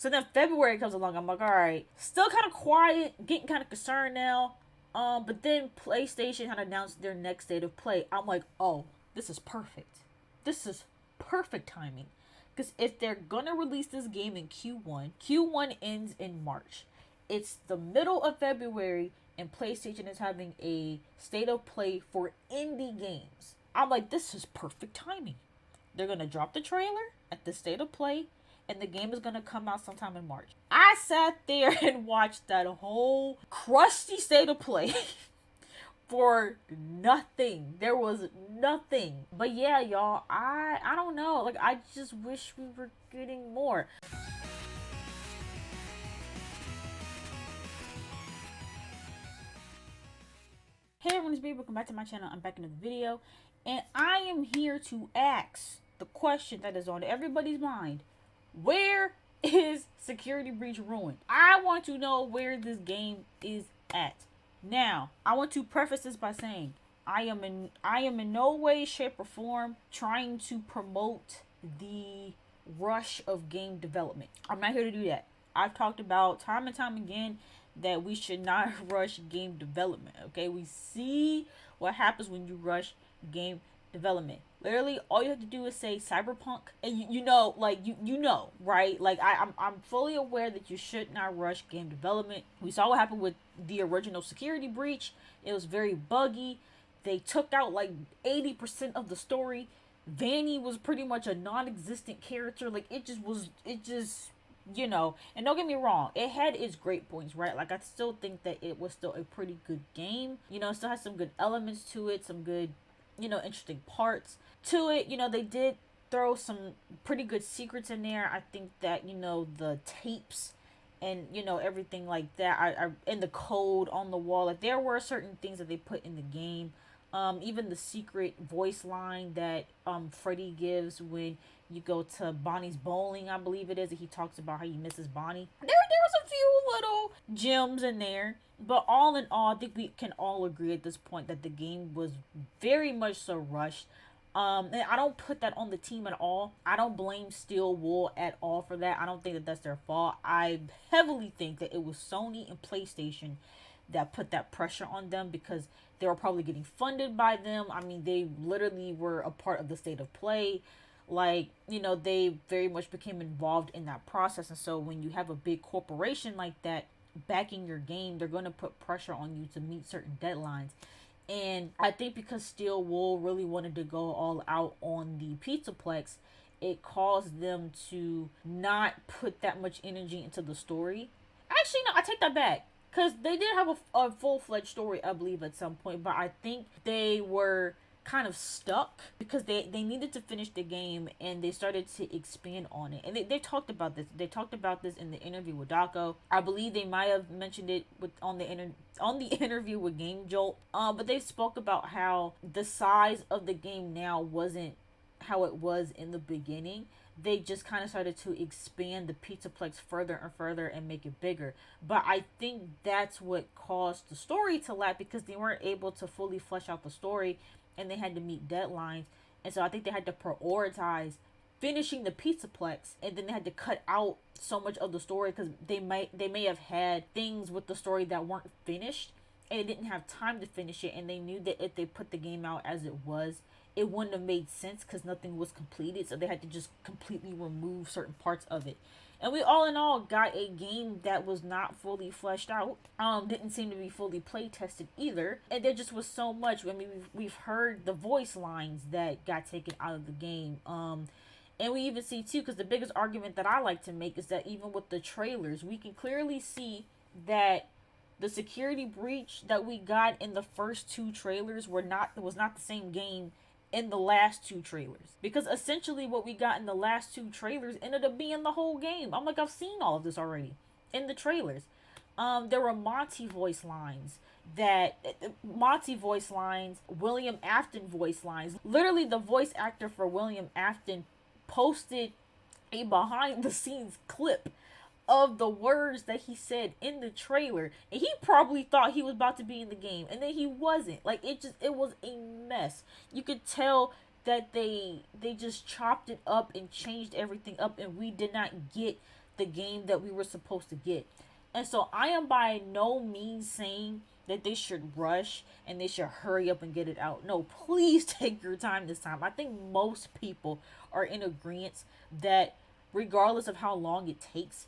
So then February comes along. I'm like, all right, still kind of quiet, getting kind of concerned now. But then PlayStation had announced their next state of play. I'm like, oh, this is perfect. This is perfect timing. Because if they're gonna release this game in Q1 ends in March. It's the middle of February, and PlayStation is having a state of play for indie games. I'm like, this is perfect timing. They're gonna drop the trailer at the state of play, and the game is gonna come out sometime in March. I sat there and watched that whole crusty state of play for nothing. There was nothing. But yeah, y'all, I don't know. Like, I just wish we were getting more. Hey everyone, it's Baby. Welcome back to my channel. I'm back in the video, and I am here to ask the question that is on everybody's mind: where is Security Breach ruined? I want to know where this game is at. Now, I want to preface this by saying I am in no way, shape, or form trying to promote the rush of game development. I'm not here to do that. I've talked about time and time again that we should not rush game development. Okay, we see what happens when you rush game development. Literally, all you have to do is say Cyberpunk, and you know, like you know, right? Like I'm fully aware that you should not rush game development. We saw what happened with the original Security Breach. It was very buggy. They took out like 80% of the story. Vanny was pretty much a non-existent character. Like it just you know, and don't get me wrong, it had its great points, right? Like I still think that it was still a pretty good game. You know, it still has some good elements to it, some good, you know, interesting parts to it. You know, they did throw some pretty good secrets in there. I think that, you know, the tapes and, you know, everything like that, I and the code on the wall, like there were certain things that they put in the game. Even the secret voice line that Freddy gives when you go to Bonnie's bowling, I believe it is, and he talks about how he misses Bonnie. There was a few little gems in there, but all in all, I think we can all agree at this point that the game was very much so rushed. And I don't put that on the team at all. I don't blame Steel Wool at all for that. I don't think that that's their fault. I heavily think that it was Sony and PlayStation that put that pressure on them because they were probably getting funded by them. I mean, they literally were a part of the state of play. Like, you know, they very much became involved in that process. And so when you have a big corporation like that backing your game, they're going to put pressure on you to meet certain deadlines. And I think because Steel Wool really wanted to go all out on the Pizzaplex, it caused them to not put that much energy into the story. Actually, no, I take that back. Because they did have a full-fledged story, I believe, at some point. But I think they were kind of stuck because they needed to finish the game, and they started to expand on it. And they talked about this. They talked about this in the interview with Daco. I believe they might have mentioned it on the interview with Game Jolt. But they spoke about how the size of the game now wasn't how it was in the beginning. They just kind of started to expand the Pizzaplex further and further and make it bigger. But I think that's what caused the story to lag because they weren't able to fully flesh out the story and they had to meet deadlines. And so I think they had to prioritize finishing the Pizzaplex, and then they had to cut out so much of the story because they may have had things with the story that weren't finished and they didn't have time to finish it, and they knew that if they put the game out as it was, it wouldn't have made sense because nothing was completed, so they had to just completely remove certain parts of it. And we all in all got a game that was not fully fleshed out. Didn't seem to be fully play tested either. And there just was so much. I mean, we've heard the voice lines that got taken out of the game. And we even see too, because the biggest argument that I like to make is that even with the trailers, we can clearly see that the Security Breach that we got in the first two trailers was not the same game in the last two trailers, because essentially what we got in the last two trailers ended up being the whole game. I'm like, I've seen all of this already in the trailers. There were Monty voice lines, William Afton voice lines. Literally, the voice actor for William Afton posted a behind the scenes clip of the words that he said in the trailer, and he probably thought he was about to be in the game, and then he wasn't. Like, it was a mess. You could tell that they just chopped it up and changed everything up, and we did not get the game that we were supposed to get. And so I am by no means saying that they should rush and they should hurry up and get it out. No, please take your time this time. I think most people are in agreement that regardless of how long it takes,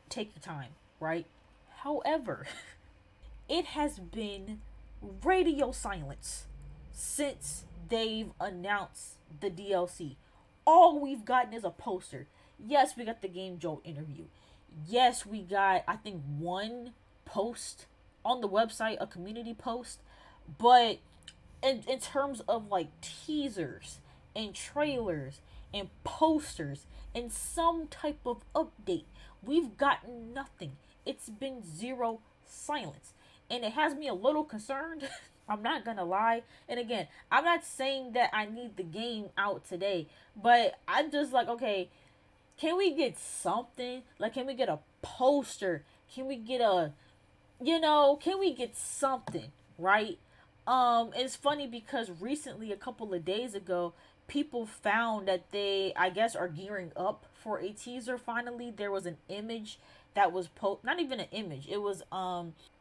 take your time, right? However, it has been radio silence since they've announced the DLC. All we've gotten is a poster. Yes, we got the Game Jolt interview. Yes, we got, I think, one post on the website, a community post. But in terms of like teasers and trailers and posters and some type of update, we've gotten nothing. It's been zero silence. And it has me a little concerned. I'm not gonna lie. And again, I'm not saying that I need the game out today, but I'm just like, okay, can we get something? Like, can we get a poster? Can we get a, can we get something, right? It's funny because recently, a couple of days ago, people found that they, I guess, are gearing up for a teaser. Finally, there was an image that was not even an image. It was,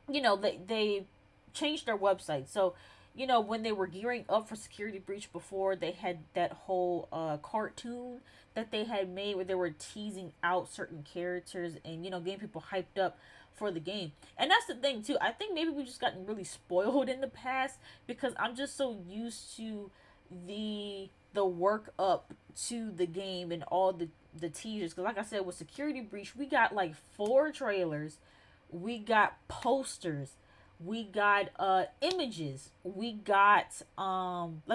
they changed their website. So, when they were gearing up for Security Breach before, they had that whole cartoon that they had made where they were teasing out certain characters and, getting people hyped up for the game. And that's the thing too. I think maybe we've just gotten really spoiled in the past because I'm just so used to the work up to the game and all the teasers. Because like I said, with Security Breach, we got like 4 trailers, we got posters, we got images, we got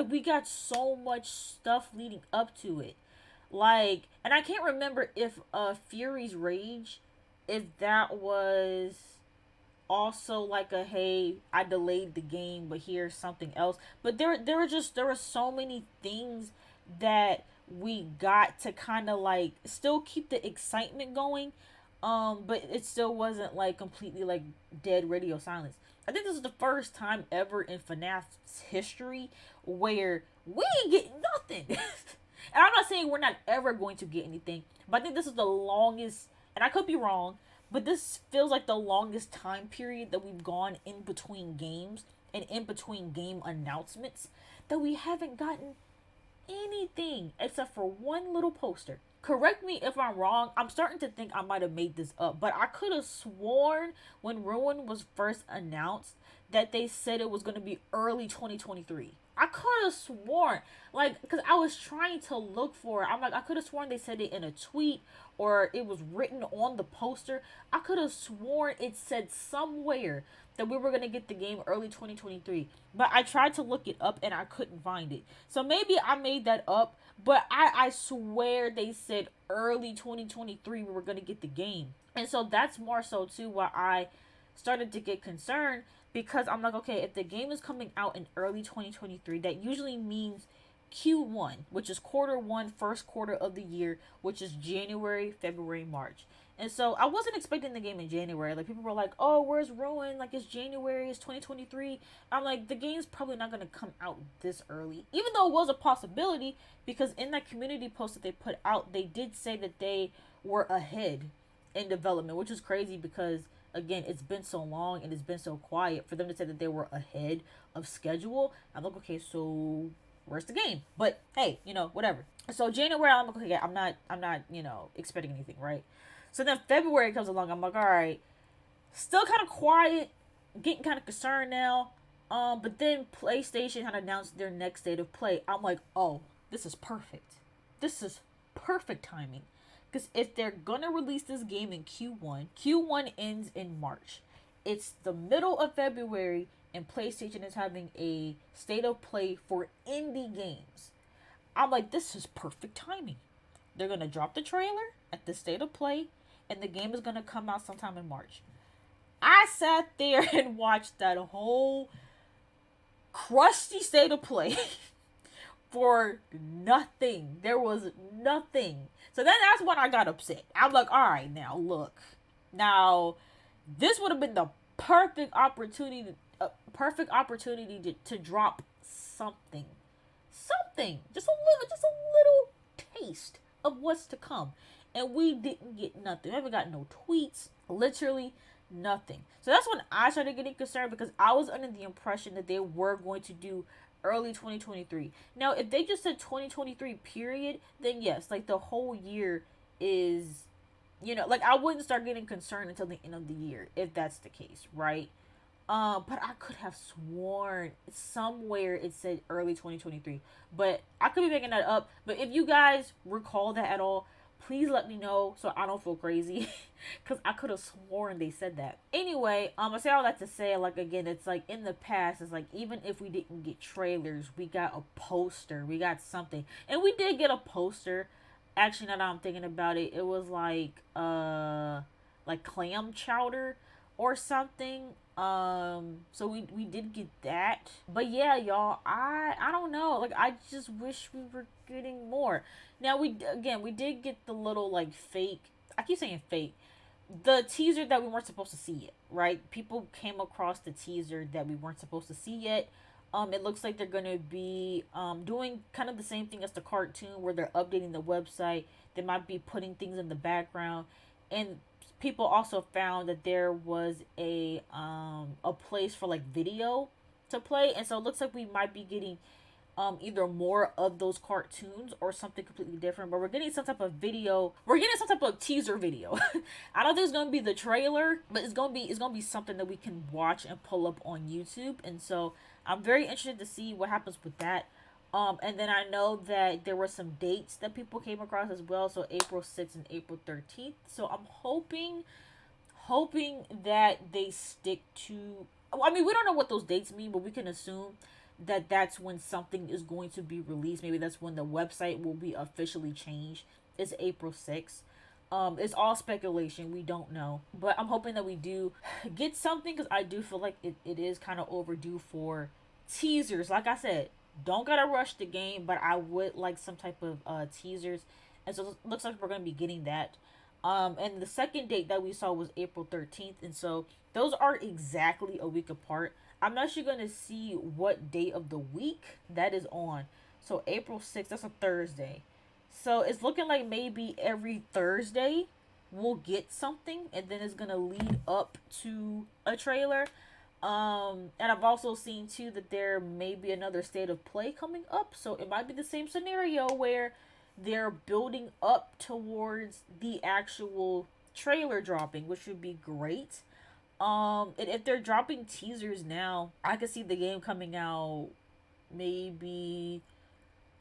we got so much stuff leading up to it. Like, and I can't remember if Fury's Rage, if that was also like a, hey, I delayed the game but here's something else. But there were so many things that we got to kind of like still keep the excitement going, but it still wasn't like completely like dead radio silence. I think this is the first time ever in FNAF's history where we ain't getting nothing. And I'm not saying we're not ever going to get anything, but I think this is the longest, and I could be wrong, but this feels like the longest time period that we've gone in between games and in between game announcements that we haven't gotten anything except for one little poster. Correct me if I'm wrong. I'm starting to think I might have made this up, but I could have sworn when Ruin was first announced that they said it was going to be early 2023. I could have sworn, like, because I was trying to look for it. I'm like, I could have sworn they said it in a tweet or it was written on the poster. I could have sworn it said somewhere that we were going to get the game early 2023. But I tried to look it up and I couldn't find it. So maybe I made that up. But I swear they said early 2023 we were going to get the game. And so that's more so too why I started to get concerned. Because I'm like, okay, if the game is coming out in early 2023, that usually means Q1, which is Q1, first quarter of the year, which is January, February, March. And so I wasn't expecting the game in January. Like, people were like, oh, where's Ruin? Like, it's January, it's 2023. I'm like, the game's probably not going to come out this early. Even though it was a possibility, because in that community post that they put out, they did say that they were ahead in development, which is crazy because, again, it's been so long and it's been so quiet for them to say that they were ahead of schedule. I'm like, okay, so where's the game? But hey, whatever. So January, I'm like, okay, I'm not, expecting anything, right? So then February comes along. I'm like, all right, still kind of quiet, getting kind of concerned now. But then PlayStation had announced their next state of play. I'm like, oh, this is perfect. This is perfect timing. Because if they're going to release this game in Q1 ends in March. It's the middle of February, and PlayStation is having a state of play for indie games. I'm like, this is perfect timing. They're going to drop the trailer at the state of play, and the game is going to come out sometime in March. I sat there and watched that whole crusty state of play for nothing. There was nothing. So then that's when I got upset. I'm like, all right, now look. Now, this would have been the perfect opportunity to drop something. Something. Just a little taste of what's to come. and we didn't get nothing. We haven't got no tweets, literally nothing. So that's when I started getting concerned, because I was under the impression that they were going to do early 2023. Now, if they just said 2023 period, then yes, like the whole year is, like I wouldn't start getting concerned until the end of the year if that's the case, right? But I could have sworn somewhere it said early 2023. But I could be making that up. But if you guys recall that at all, please let me know so I don't feel crazy. Because I could have sworn they said that. Anyway, I say all that to say, like, again, it's like in the past, it's like even if we didn't get trailers, we got a poster, we got something. And we did get a poster. Actually, now that I'm thinking about it, it was like clam chowder or something. So we did get that. But yeah, y'all, I don't know. Like, I just wish we were getting more. Now, we did get the little like fake, I keep saying fake, the teaser that we weren't supposed to see yet, right? People came across the teaser that we weren't supposed to see yet. It looks like they're gonna be doing kind of the same thing as the cartoon, where they're updating the website. They might be putting things in the background, and people also found that there was a place for like video to play, and so it looks like we might be getting either more of those cartoons or something completely different. But we're getting some type of video. We're getting some type of teaser video. I don't think it's gonna be the trailer, but it's gonna be something that we can watch and pull up on YouTube. And so I'm very interested to see what happens with that. And then I know that there were some dates that people came across as well. So April 6th and April 13th. So I'm hoping that they stick to. I mean, we don't know what those dates mean, but we can assume that that's when something is going to be released. Maybe that's when the website will be officially changed. It's April 6th. It's all speculation. We don't know. But I'm hoping that we do get something, because I do feel like it is kind of overdue for teasers. Like I said, don't gotta rush the game, but I would like some type of teasers. And so it looks like we're going to be getting that. And the second date that we saw was April 13th. And so those are exactly a week apart. I'm actually going to see what day of the week that is on. So April 6th, that's a Thursday. So it's looking like maybe every Thursday we'll get something, and then it's going to lead up to a trailer. And I've also seen too that there may be another state of play coming up. So it might be the same scenario where they're building up towards the actual trailer dropping, which would be great. And if they're dropping teasers now, I could see the game coming out maybe,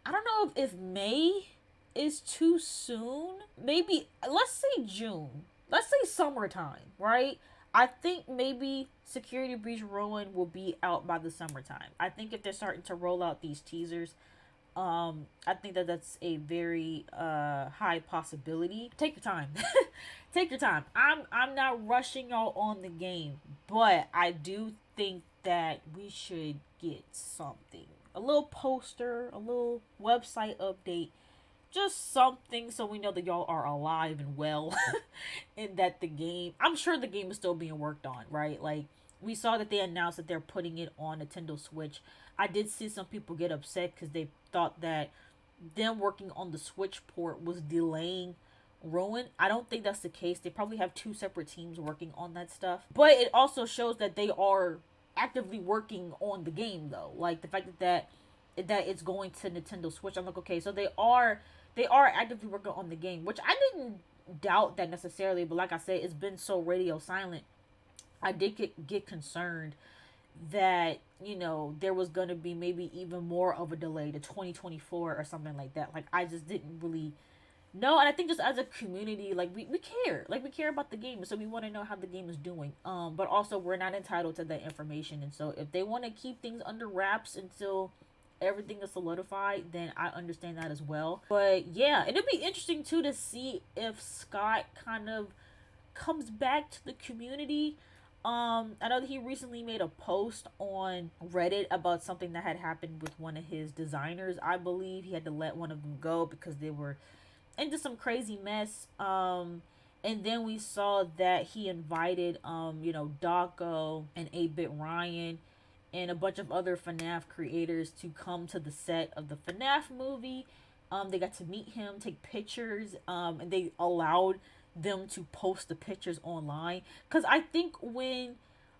I don't know if May is too soon. Maybe let's say June. Let's say summertime, right? I think maybe Security Breach Ruin will be out by the summertime. I think if they're starting to roll out these teasers, I think that that's a very high possibility. Take your time. Take your time. I'm not rushing y'all on the game, but I do think that we should get something. A little poster, a little website update, just something so we know that y'all are alive and well and that the game, I'm sure the game is still being worked on, right? Like, we saw that they announced that they're putting it on Nintendo Switch. I did see some people get upset because they thought that them working on the Switch port was delaying Ruin. I don't think that's the case. They probably have two separate teams working on that stuff. But it also shows that they are actively working on the game, though. Like, the fact that it's going to Nintendo Switch, I'm like, okay, so they are actively working on the game, which I didn't doubt that necessarily. But like I said, it's been so radio silent. I did get concerned that, there was going to be maybe even more of a delay to 2024 or something like that. Like, I just didn't really know. And I think just as a community, like, we care. Like, we care about the game. So we want to know how the game is doing. But also, we're not entitled to that information. And so if they want to keep things under wraps until everything is solidified, then I understand that as well. But yeah, and it'd be interesting too to see if Scott kind of comes back to the community. I know that he recently made a post on Reddit about something that had happened with one of his designers. I believe he had to let one of them go because they were into some crazy mess. And then we saw that he invited Daco and 8-Bit Ryan and a bunch of other FNAF creators to come to the set of the FNAF movie They got to meet him, take pictures, and they allowed them to post the pictures online. Cause I think when,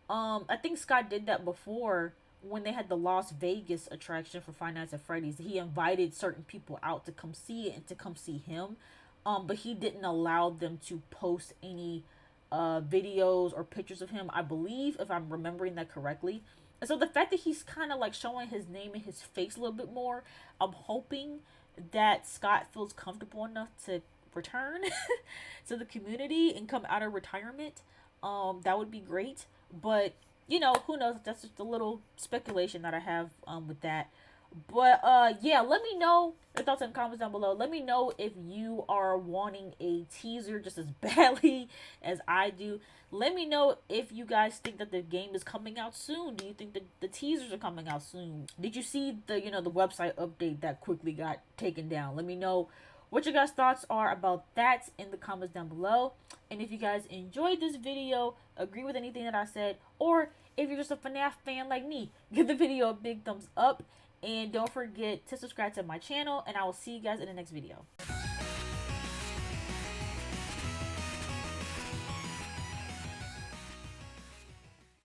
I think Scott did that before when they had the Las Vegas attraction for Five Nights at Freddy's. He invited certain people out to come see it and to come see him, but he didn't allow them to post any videos or pictures of him. I believe, if I'm remembering that correctly. And so the fact that he's kind of like showing his name and his face a little bit more, I'm hoping that Scott feels comfortable enough to return to the community and come out of retirement. That would be great. But you know, who knows? That's just a little speculation that I have with that. But yeah, let me know your thoughts in the comments down below. Let me know if you are wanting a teaser just as badly as I do. Let me know if you guys think that the game is coming out soon. Do you think that the teasers are coming out soon? Did you see the, you know, the website update that quickly got taken down? Let me know what your guys' thoughts are about that in the comments down below. And if you guys enjoyed this video, agree with anything that I said, or if you're just a FNAF fan like me, give the video a big thumbs up. And don't forget to subscribe to my channel, and I will see you guys in the next video.